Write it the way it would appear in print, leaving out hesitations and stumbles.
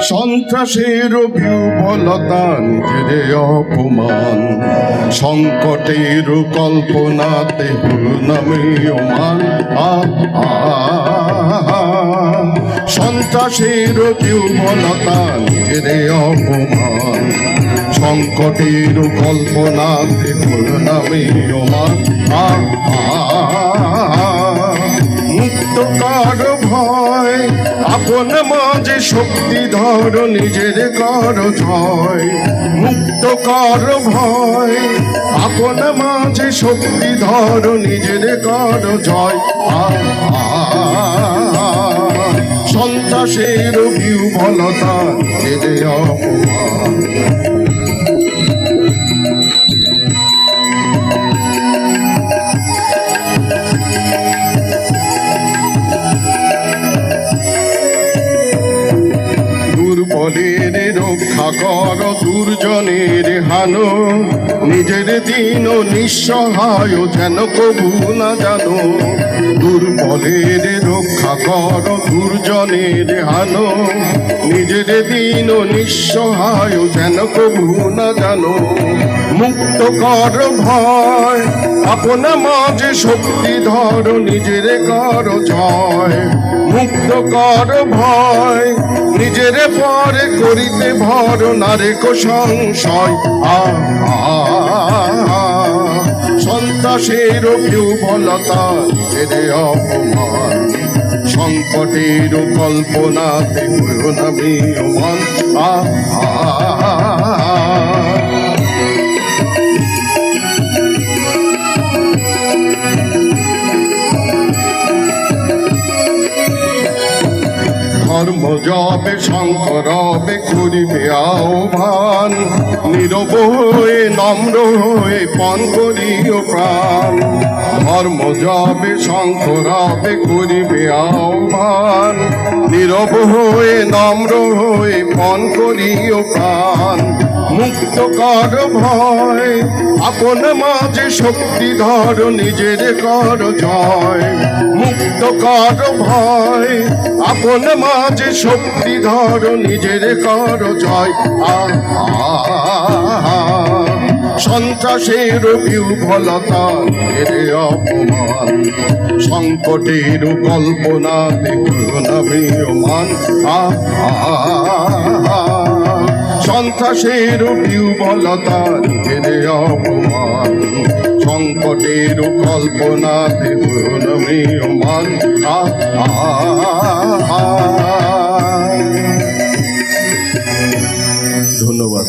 সন্ত্রাসের বিহ্বলতা নিজের অপমান, সংকটের কল্পনাতে নামে ওমান। সন্ত্রাসের বিহ্বলতা নিজের অপমান, সংকটের কল্পনাতে নামে ওমান। মুক্ত কর ভয়, আপন মাঝে শক্তি ধর, নিজের কর জয়। মুক্ত কর ভয়, আপন মাঝে শক্তি ধর, নিজের কর জয়। সন্ত্রাসের বিহ্বলতা নিজের অপমান। দুর্বলের রক্ষা কর, দুর্জনের হানো, নিজের দিন নিঃসহায় যেন কবু না জানো। দুর্বলের রক্ষা কর, দুর্জনের হানো, নিজের দিন নিঃসহায় যেন কবু না জানো। মুক্ত কর ভয়, আপন মাঝে শক্তি ধর, নিজের কর জয়। মুক্ত কর ভয়, নিজের পরে করিতে ভর, নারে কো সংশয়। সন্ত্রাসের বিহ্বলতা নিজের অপমান, সংকটের কল্পনাতে নামে ওমান। ধর্ম যবে শঙ্করবে করিবে আহ্বান, নীরব হয়ে নম্র হয়ে পণ করিও প্রাণ। ধর্ম যবে শঙ্করবে করিবে আহ্বান, নীরব হয়ে নম্র হয়ে পণ করিও প্রাণ। মুক্ত কর ভয়, আপন মাঝে শক্তি ধর, নিজের কর জয়। মুক্ত কর ভয়, আপন মাঝে শক্তি ধর, নিজের কর জয়। সন্ত্রাসের বিহ্বলতা নিজের অপমান, সংকটের কল্পনাতে নামে ওমান। সন্ত্রাসের বিহ্বলতা নিজের অপমান, সংকটের কল্পনাতে নামে ওমান। ধন্যবাদ।